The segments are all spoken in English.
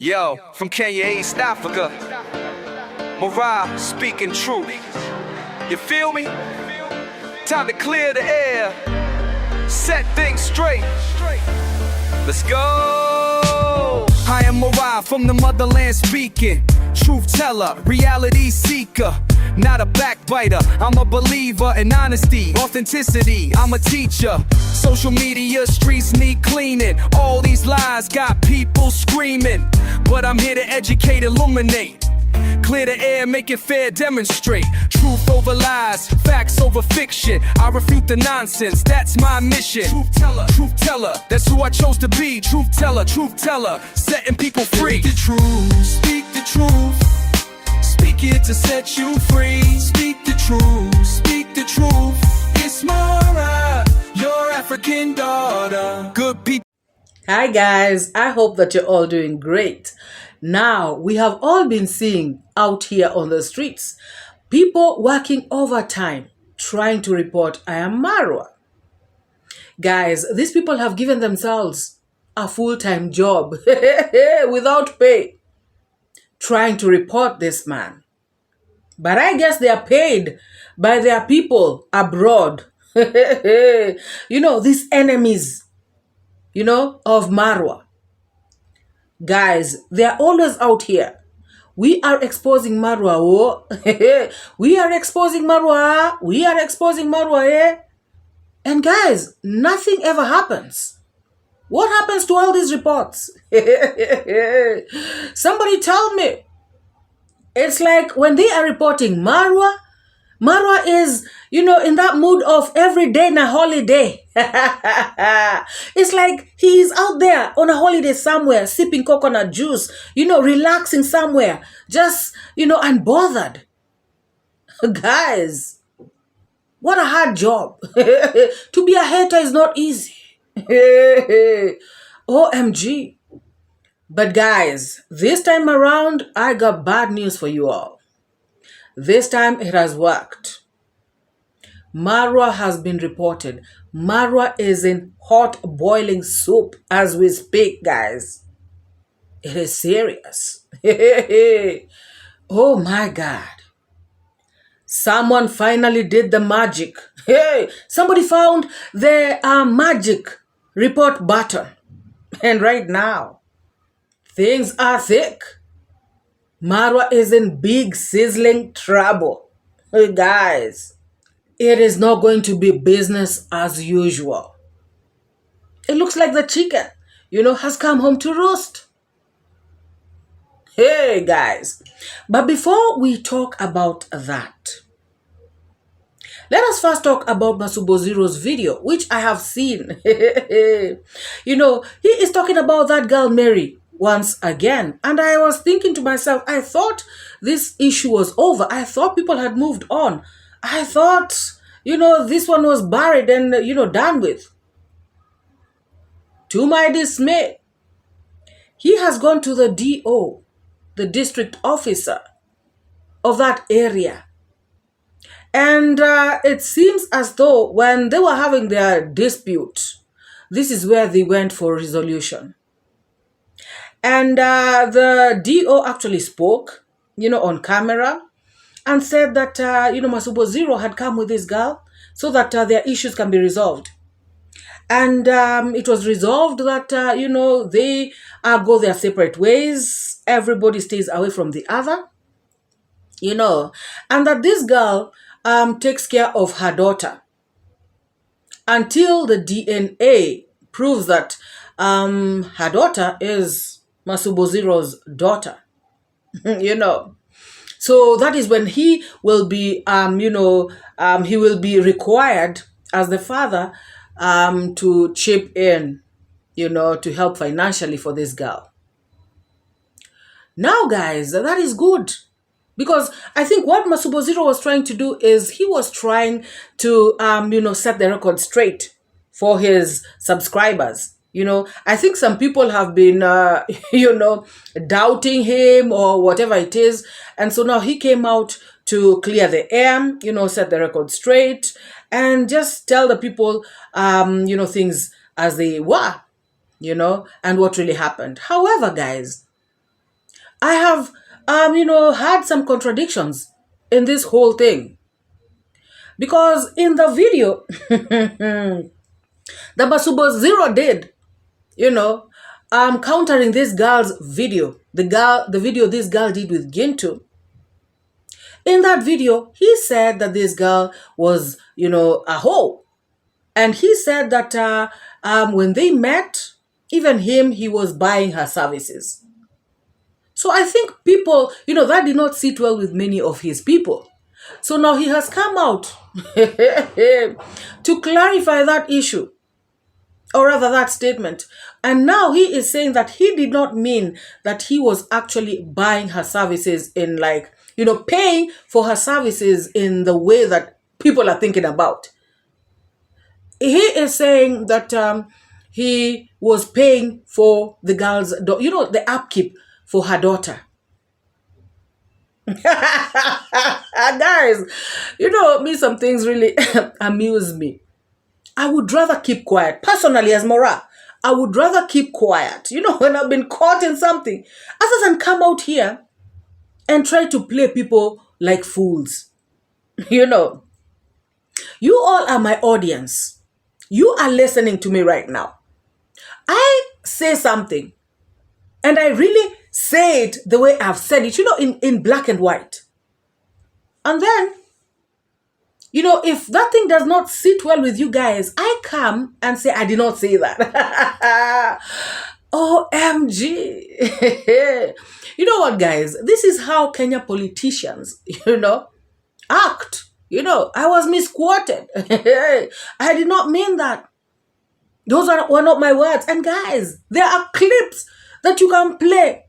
Yo, from Kenya, East Africa, MORAA speaking truth. You feel me? Time to clear the air, set things straight. Let's go. I am MORAA from the motherland speaking. Truth teller, reality seeker. Not a backbiter, I'm a believer in honesty, authenticity, I'm a teacher. Social media, streets need cleaning. All these lies got people screaming, but I'm here to educate, illuminate. Clear the air, make it fair, demonstrate. Truth over lies, facts over fiction. I refute the nonsense, that's my mission. Truth teller, that's who I chose to be. Truth teller, setting people free. Speak the truth, speak the truth. Speak it to set you free. Speak the truth, it's MORAA, your African daughter. Good people. Hi guys, I hope that you're all doing great. Now, we have all been seeing out here on the streets, people working overtime, trying to report 𝐼AMmarwa. Guys, these people have given themselves a full-time job without pay, trying to report this man. But I guess they are paid by their people abroad. These enemies, of Marwa. Guys, they are always out here. We are exposing Marwa. Oh. We are exposing Marwa. We are exposing Marwa. Eh? And guys, nothing ever happens. What happens to all these reports? Somebody tell me. It's like when they are reporting Marwa is, in that mood of every day na holiday. It's like he's out there on a holiday somewhere, sipping coconut juice, relaxing somewhere, just, unbothered. Guys, what a hard job. To be a hater is not easy. OMG. But guys, this time around, I got bad news for you all. This time it has worked. Marwa has been reported. Marwa is in hot boiling soup as we speak, guys. It is serious. Oh my God. Someone finally did the magic. Somebody found the magic report button. And right now, things are thick. Marwa is in big sizzling trouble. Guys, it is not going to be business as usual. It looks like the chicken, has come home to roost. Hey guys, but before we talk about that, let us first talk about Masub Zero's video, which I have seen. He is talking about that girl Mary once again. And I was thinking to myself, I thought this issue was over. I thought people had moved on. I thought, this one was buried and, done with. To my dismay, he has gone to the DO, the district officer of that area. And it seems as though when they were having their dispute, this is where they went for resolution. And the DO actually spoke, on camera and said that, Masub Zero had come with this girl so that their issues can be resolved. And it was resolved that, they go their separate ways. Everybody stays away from the other, and that this girl takes care of her daughter until the DNA proves that her daughter is Masub Zero's daughter. So that is when he will be, he will be required as the father to chip in, to help financially for this girl. Now, guys, that is good. Because I think what Masub Zero was trying to do is he was trying to, set the record straight for his subscribers. I think some people have been, doubting him or whatever it is. And so now he came out to clear the air, set the record straight and just tell the people, things as they were, and what really happened. However, guys, I have, had some contradictions in this whole thing. Because in the video that Masub Zero did, countering this girl's video, the video this girl did with Gintu. In that video, he said that this girl was, a hoe. And he said that when they met, even he was buying her services. So I think people, that did not sit well with many of his people. So now he has come out to clarify that issue, or rather that statement. And now he is saying that he did not mean that he was actually buying her services in paying for her services in the way that people are thinking about. He is saying that he was paying for the girl's, the upkeep for her daughter. Guys, me, some things really amuse me. I would rather keep quiet. Personally, as MORAA, I would rather keep quiet, when I've been caught in something, other than come out here and try to play people like fools. You all are my audience. You are listening to me right now. I say something, and I really say it the way I've said it, in black and white. And then, if that thing does not sit well with you guys, I come and say, I did not say that. OMG. You know what, guys? This is how Kenya politicians, act. I was misquoted. I did not mean that. Those were not my words. And guys, there are clips that you can play,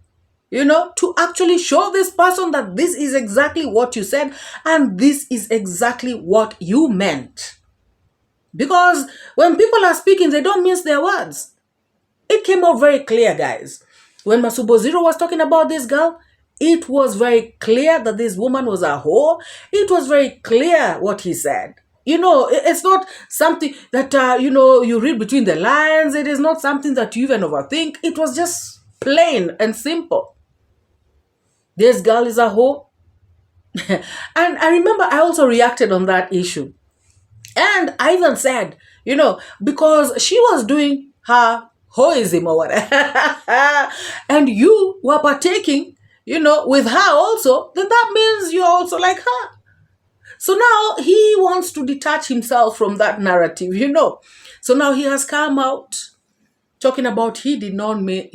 to actually show this person that this is exactly what you said and this is exactly what you meant. Because when people are speaking, they don't mince their words. It came out very clear, guys. When Masub Zero was talking about this girl, it was very clear that this woman was a whore. It was very clear what he said. It's not something that, you read between the lines. It is not something that you even overthink. It was just plain and simple. This girl is a whore. And I remember I also reacted on that issue. And I even said, because she was doing her hoism or whatever, and you were partaking, with her also, then that means you're also like her. So now he wants to detach himself from that narrative, So now he has come out talking about he did not mean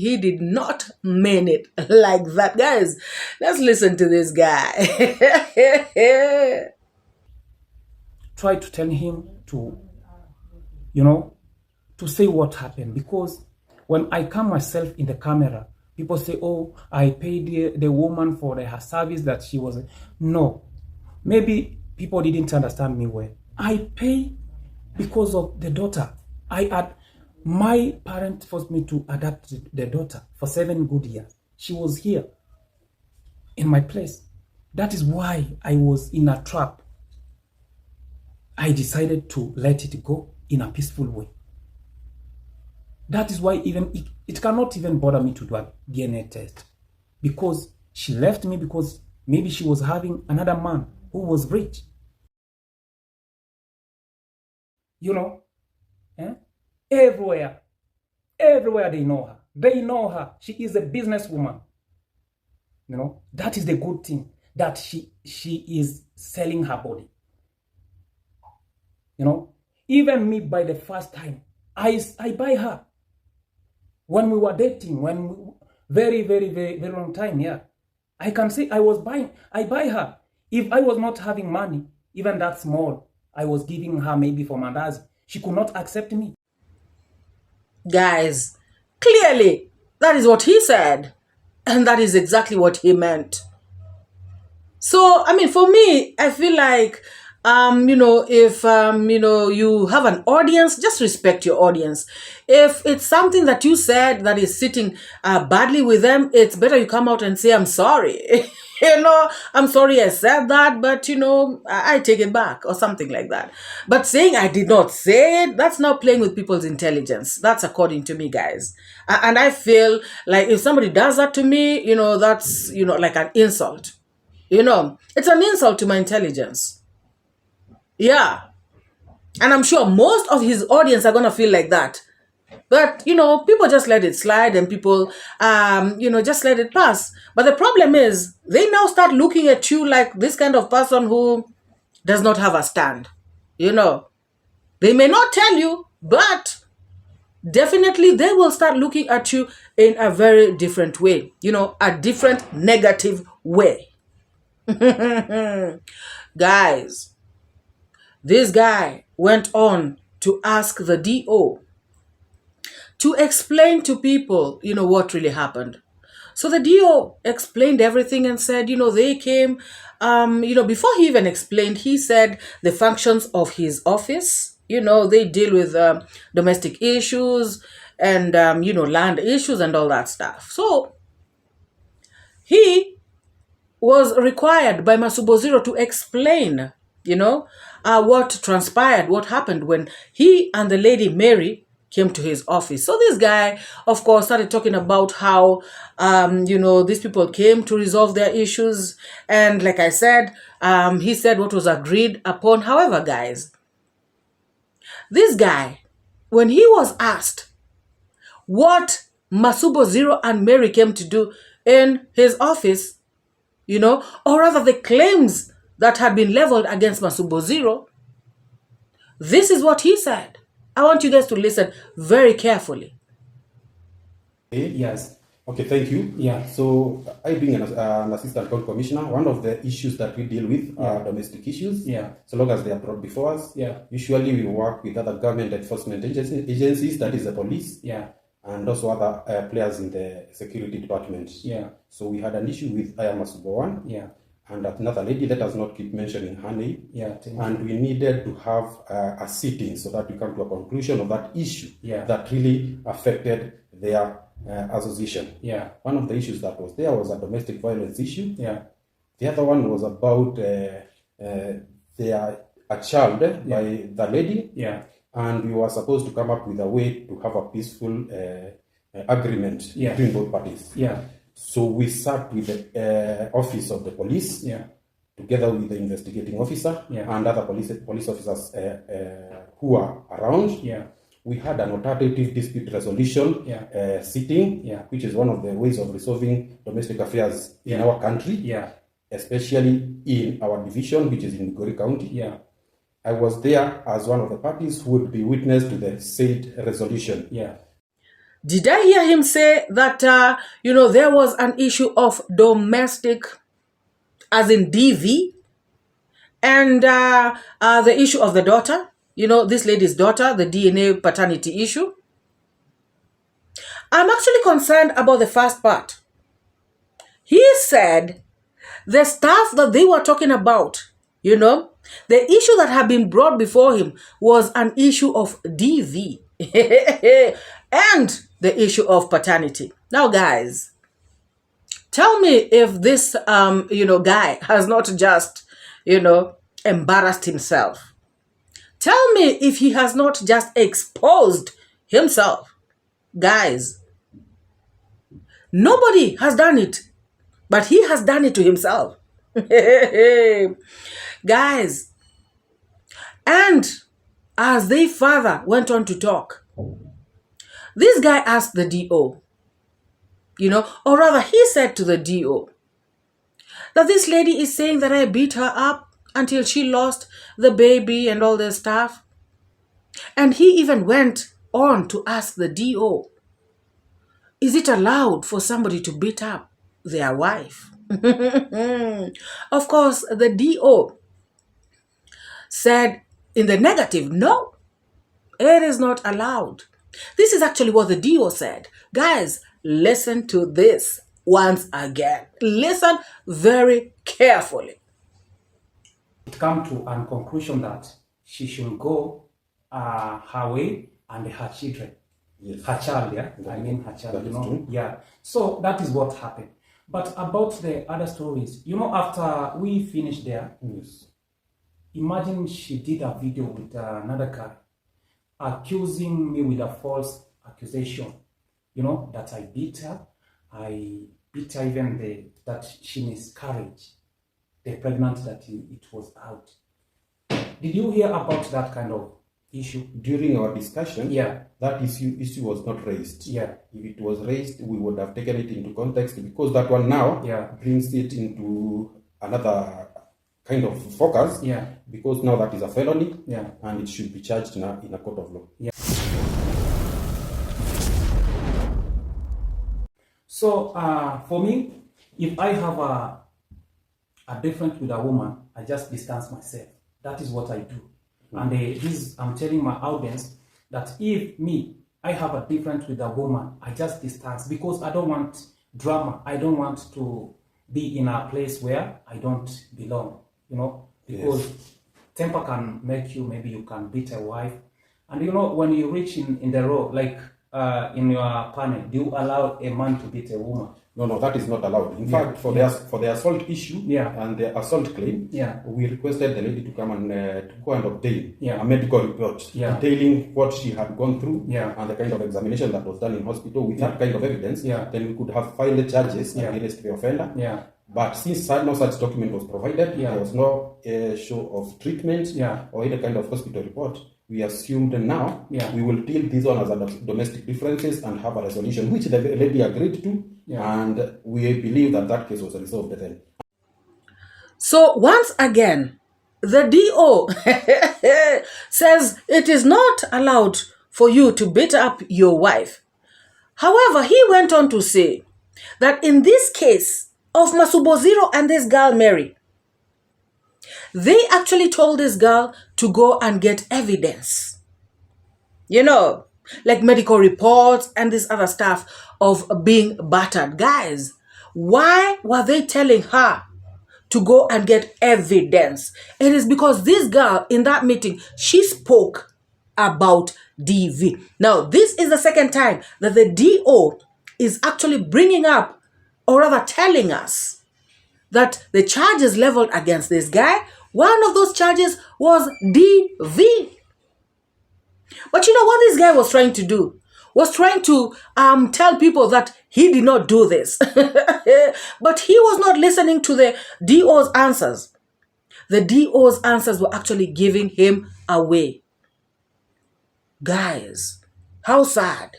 it like that. Guys, let's listen to this guy. Try to tell him to, to say what happened. Because when I come myself in the camera, people say, oh, I paid the woman for her service that she was. No, maybe people didn't understand me well. I pay because of the daughter. My parents forced me to adopt the daughter for 7 good years. She was here in my place. That is why I was in a trap. I decided to let it go in a peaceful way. That is why even it cannot even bother me to do a DNA test. Because she left me because maybe she was having another man who was rich. Everywhere they know her. They know her. She is a businesswoman. That is the good thing, that she is selling her body. Even me, by the first time, I buy her. When we were dating, very, very, very, very long time, yeah. I can say I buy her. If I was not having money, even that small, I was giving her maybe for mandazi, she could not accept me. Guys, clearly, that is what he said. And that is exactly what he meant. So, for me, I feel like if you have an audience, just respect your audience. If it's something that you said that is sitting badly with them, it's better you come out and say, I'm sorry. I'm sorry I said that, but I take it back, or something like that. But saying I did not say it, that's not playing with people's intelligence. That's according to me, guys. And I feel like if somebody does that to me, that's like an insult. It's an insult to my intelligence. Yeah. And I'm sure most of his audience are going to feel like that. But, people just let it slide, and people, just let it pass. But the problem is, they now start looking at you like this kind of person who does not have a stand. They may not tell you, but definitely they will start looking at you in a very different way. A different negative way. Guys, this guy went on to ask the DO to explain to people, what really happened. So the DO explained everything and said, they came, before he even explained, he said the functions of his office, they deal with domestic issues and, land issues and all that stuff. So he was required by Masub Zero to explain, what transpired, what happened when he and the lady Mary came to his office. So this guy, of course, started talking about how, these people came to resolve their issues. And like I said, he said what was agreed upon. However, guys, this guy, when he was asked what Masub Zero and Mary came to do in his office, or rather the claims that had been leveled against Masub Zero, this is what he said. I want you guys to listen very carefully. Yes. Okay, thank you. Yeah. So, I being an assistant county commissioner, one of the issues that we deal with are domestic issues. Yeah. So long as they are brought before us. Yeah. Usually we work with other government enforcement agencies, that is the police. Yeah. And also other players in the security department. Yeah. So we had an issue with 𝐼AMmarwa. Yeah. And another lady, let us not keep mentioning her name. Yeah. And we needed to have a sitting so that we come to a conclusion of that issue. Yeah. That really affected their association. Yeah. One of the issues that was there was a domestic violence issue. Yeah. The other one was about a child by the lady. Yeah. And we were supposed to come up with a way to have a peaceful agreement between both parties. Yeah. So we sat with the office of the police, together with the investigating officer and other police officers who are around. Yeah. We had an alternative dispute resolution sitting, which is one of the ways of resolving domestic affairs in our country, especially in our division, which is in Migori County. Yeah. I was there as one of the parties who would be witness to the said resolution. Yeah. Did I hear him say that, there was an issue of domestic, as in DV, and the issue of the daughter, this lady's daughter, the DNA paternity issue? I'm actually concerned about the first part. He said the stuff that they were talking about, the issue that had been brought before him was an issue of DV and the issue of paternity. Now, guys, tell me if this, guy has not just, embarrassed himself. Tell me if he has not just exposed himself. Guys, nobody has done it, but he has done it to himself. Guys, and as they further went on to talk, this guy asked the DO, or rather he said to the DO, that this lady is saying that I beat her up until she lost the baby and all this stuff. And he even went on to ask the DO, is it allowed for somebody to beat up their wife? Of course, the DO said in the negative, no, it is not allowed. This is actually what the DO said. Guys, listen to this once again. Listen very carefully. it come to a conclusion that she should go her way and her children. Yes. Her child, yeah? I mean her child, you know? Yeah. So that is what happened. But about the other stories, you know, after we finished there, Yes. imagine she did a video with another guy accusing me with a false accusation, you know, that I beat her. I beat her even that she miscarried, the pregnant that it was out. Did you hear about that kind of issue? During our discussion, Yeah. that issue was not raised. Yeah. If it was raised, we would have taken it into context, because that one now brings it into another kind of focus. Yeah. Because now that is a felony. Yeah. And it should be charged in a court of law. Yeah. So for me, if I have a difference with a woman, I just distance myself. That is what I do. And I'm telling my audience that if I have a difference with a woman, I just distance, because I don't want drama. I don't want to be in a place where I don't belong, you know, because temper can make you, maybe you can beat a wife. And you know, when you reach in the row, like in your panel, do you allow a man to beat a woman? No, that is not allowed. In fact, for the assault issue and the assault claim, we requested the lady to come and to go and obtain a medical report detailing what she had gone through and the kind of examination that was done in hospital. With that kind of evidence, then we could have filed the charges against the offender. But since no such document was provided, there was no show of treatment or any kind of hospital report, we assumed now we will deal these one as domestic differences and have a resolution, which the lady agreed to, and we believe that case was resolved then. So once again, the DO says it is not allowed for you to beat up your wife. However, he went on to say that in this case of Masub Zero and this girl Mary, they actually told this girl to go and get evidence. You know, like medical reports and this other stuff of being battered. Guys, why were they telling her to go and get evidence? It is because this girl in that meeting, she spoke about DV. Now, this is the second time that the DO is actually bringing up, or rather telling us, that the charges leveled against this guy, one of those charges was DV. But you know what this guy was trying to do? Was trying to tell people that he did not do this. But he was not listening to the DO's answers. The DO's answers were actually giving him away. Guys, how sad.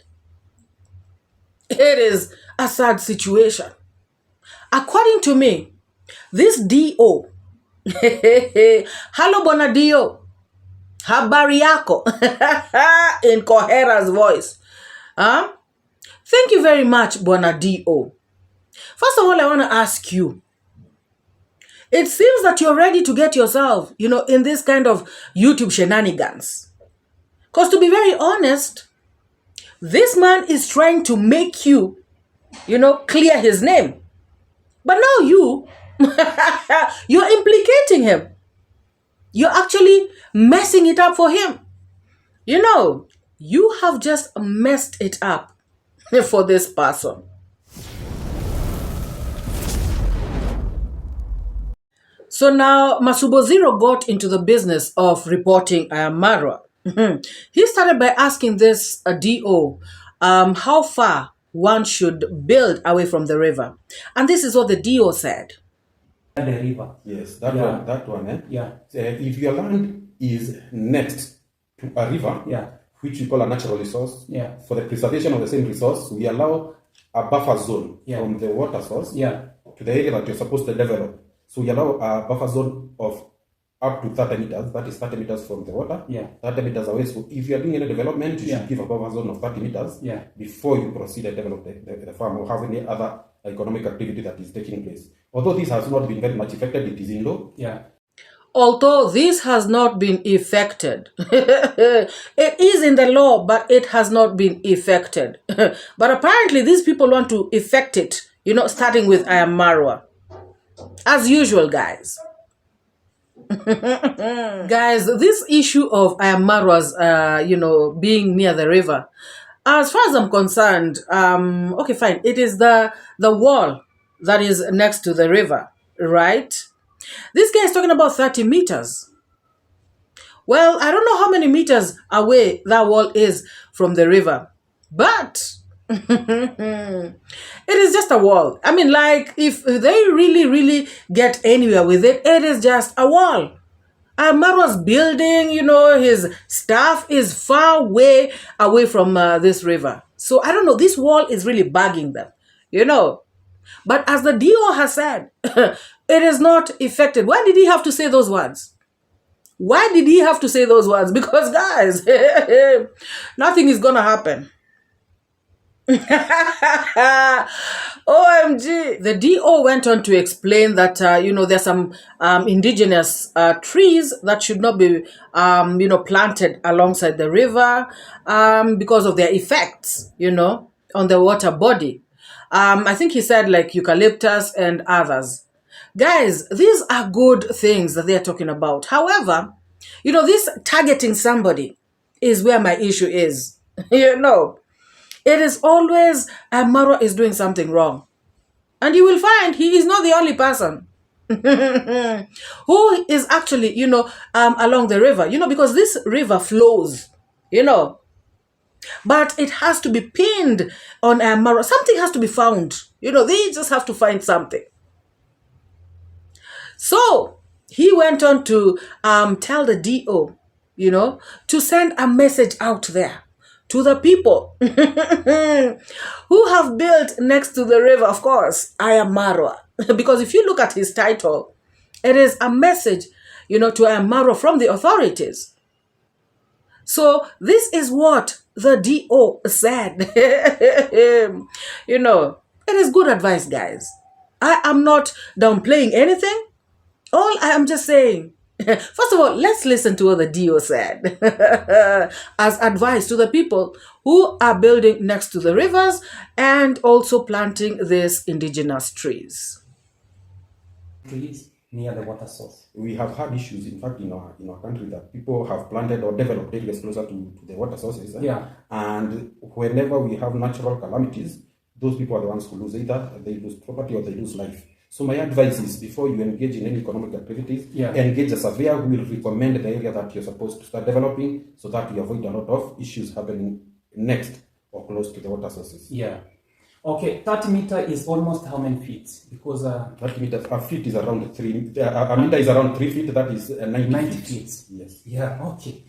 It is a sad situation. According to me, this DO, hello Bona DO, habari yako, in Cohera's voice. Thank you very much, Bona DO. First of all, I want to ask you, it seems that you're ready to get yourself, you know, in this kind of YouTube shenanigans. Because to be very honest, this man is trying to make you, you know, clear his name. But now you're implicating him. You're actually messing it up for him. You know, you have just messed it up for this person. So now Masub Zero got into the business of reporting Marwa. He started by asking this DO how far one should build away from the river. And this is what the DO said. The river. Yes, that one. If your land is next to a river, which we call a natural resource, for the preservation of the same resource, we allow a buffer zone from the water source to the area that you're supposed to develop. So we allow a buffer zone of up to 30 meters, that is 30 meters from the water, 30 meters away. So if you are doing any development, you should give a buffer zone of 30 meters before you proceed and develop the farm or have any other economic activity that is taking place. Although this has not been very much affected, it is in law. Although this has not been effected. It is in the law, but it has not been effected. But apparently these people want to effect it, you know, starting with Marwa. As usual, guys. Guys, this issue of Marwa's, being near the river, as far as I'm concerned, okay, fine. It is the wall that is next to the river, right? This guy is talking about 30 meters. Well, I don't know how many meters away that wall is from the river, but it is just a wall. I mean, like, if they really get anywhere with it, it is just a wall. Marwa's building, his staff is far way away from this river. So I don't know, this wall is really bugging them, But as the DO has said, it is not affected. Why did he have to say those words? Why did he have to say those words? Because, guys, nothing is going to happen. OMG. The DO went on to explain that, there's some indigenous trees that should not be, planted alongside the river because of their effects, on the water body. I think he said like eucalyptus and others. Guys, these are good things that they're talking about. However, this targeting somebody is where my issue is. It is always Marwa is doing something wrong. And you will find he is not the only person who is actually, along the river, because this river flows, But it has to be pinned on Marwa. Something has to be found. They just have to find something. So he went on to tell the DO, to send a message out there to the people who have built next to the river. Of course, Marwa. Because if you look at his title, it is a message, to Marwa from the authorities. So this is what the DO said. It is good advice, guys. I am not downplaying anything. All I am just saying, first of all, let's listen to what the DO said as advice to the people who are building next to the rivers and also planting these indigenous trees. Trees near the water source. We have had issues, in fact, in our country that people have planted or developed areas closer to the water sources. Yeah. And whenever we have natural calamities, those people are the ones who lose either they lose property or they lose life. So my advice is, before you engage in any economic activities, engage a surveyor who will recommend the area that you're supposed to start developing, so that you avoid a lot of issues happening next or close to the water sources. Yeah. Okay, 30 meter is almost how many feet? Because 30 meters, a feet is around 3, a meter is around 3 feet, that is 90 feet. Yes. Yeah, okay.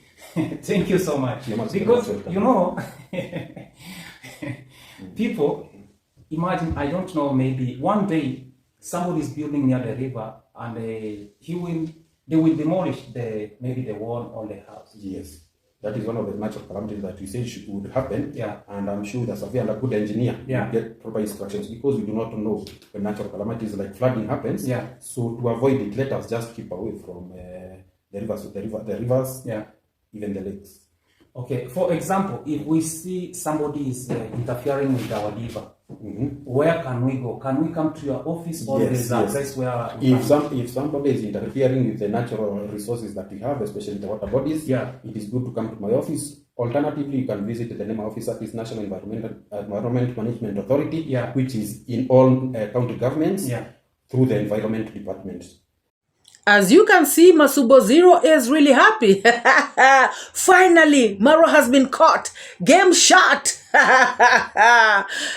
Thank you so much. Because, people, imagine, I don't know, maybe one day somebody is building near the river and they will demolish maybe the wall or the house. Yes. That is one of the natural calamities that we say would happen. Yeah. And I'm sure that surveyor and a good engineer will get proper instructions, because we do not know when natural calamities like flooding happens. Yeah. So to avoid it, let us just keep away from the rivers, even the lakes. Okay. For example, if we see somebody is interfering with our river, where can we go? Can we come to your office, or is that place where if somebody is interfering with the natural resources that we have, especially the water bodies, it is good to come to my office. Alternatively, you can visit the NEMA office, that is National Environment Management Authority, which is in all county governments through the Environment Department. As you can see, Masub Zero is really happy. Finally, Marwa has been caught. Game shot.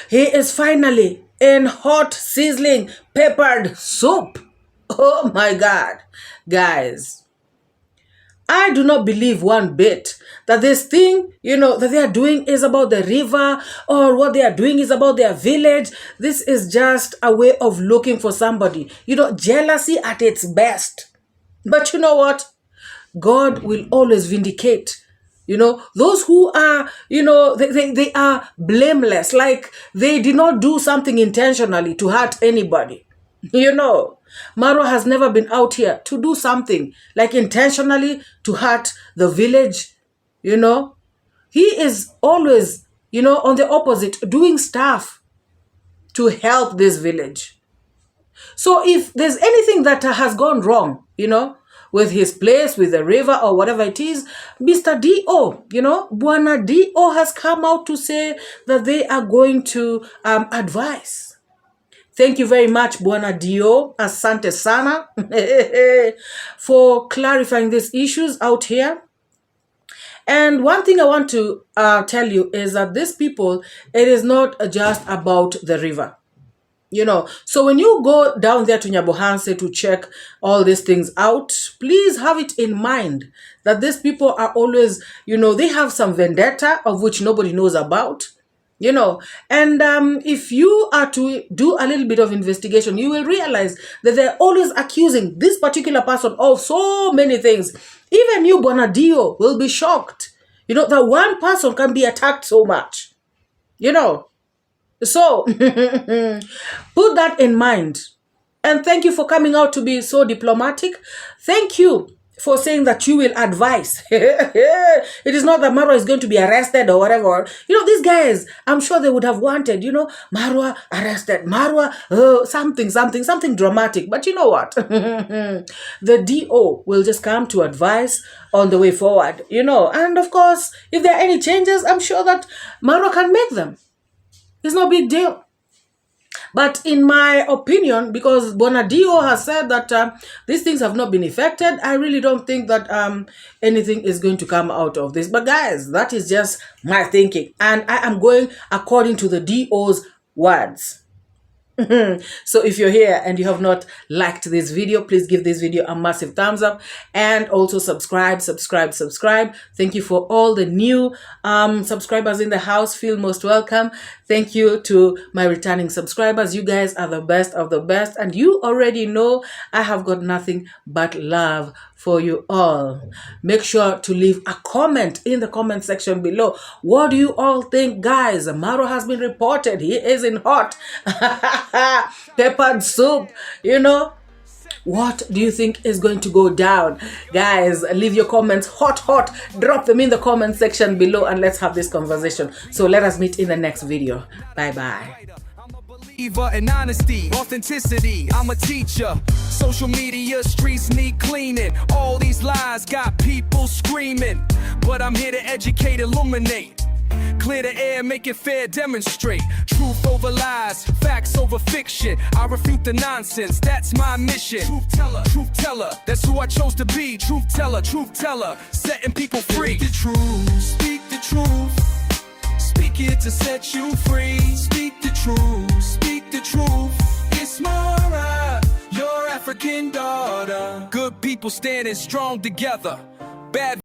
He is finally in hot, sizzling, peppered soup. Oh my God. Guys, I do not believe one bit that this thing, that they are doing is about the river, or what they are doing is about their village. This is just a way of looking for somebody. Jealousy at its best. But you know what? God will always vindicate. Those who are, they are blameless. Like, they did not do something intentionally to hurt anybody. Marwa has never been out here to do something like intentionally to hurt the village. He is always, on the opposite, doing stuff to help this village. So if there's anything that has gone wrong, with his place, with the river or whatever it is, Mr. D.O., Bwana D.O. has come out to say that they are going to advise. Thank you very much, Bwana D.O. Asante sana for clarifying these issues out here. And one thing I want to tell you is that these people, it is not just about the river. So when you go down there to Nyabohanse to check all these things out, please have it in mind that these people are always, they have some vendetta of which nobody knows about, and if you are to do a little bit of investigation, you will realize that they're always accusing this particular person of so many things. Even you, Bonadio, will be shocked, that one person can be attacked so much, So, put that in mind. And thank you for coming out to be so diplomatic. Thank you for saying that you will advise. It is not that Marwa is going to be arrested or whatever. These guys, I'm sure they would have wanted, Marwa arrested, Marwa, something dramatic. But you know what? The DO will just come to advise on the way forward, And of course, if there are any changes, I'm sure that Marwa can make them. It's no big deal. But in my opinion, because Bonadio has said that these things have not been affected, I really don't think that anything is going to come out of this. But guys, that is just my thinking. And I am going according to the DO's words. So if you're here and you have not liked this video, please give this video a massive thumbs up and also subscribe. Thank you for all the new subscribers in the house. Feel most welcome. Thank you to my returning subscribers. You guys are the best of the best, and you already know I have got nothing but love for you all. Make sure to leave a comment in the comment section below. What do you all think, guys? Marwa has been reported. He is in hot peppered soup, What do you think is going to go down? Guys, leave your comments hot. Drop them in the comment section below and let's have this conversation. So let us meet in the next video. Bye-bye. Believer in honesty, authenticity. I'm a teacher. Social media, streets need cleaning. All these lies got people screaming. But I'm here to educate, illuminate. Clear the air, make it fair, demonstrate. Truth over lies, facts over fiction. I refute the nonsense, that's my mission. Truth teller, that's who I chose to be. Truth teller, setting people free. Speak the truth, speak the truth. Speak it to set you free. Speak the truth, speak the truth. It's MORAA, your African daughter. Good people standing strong together. Bad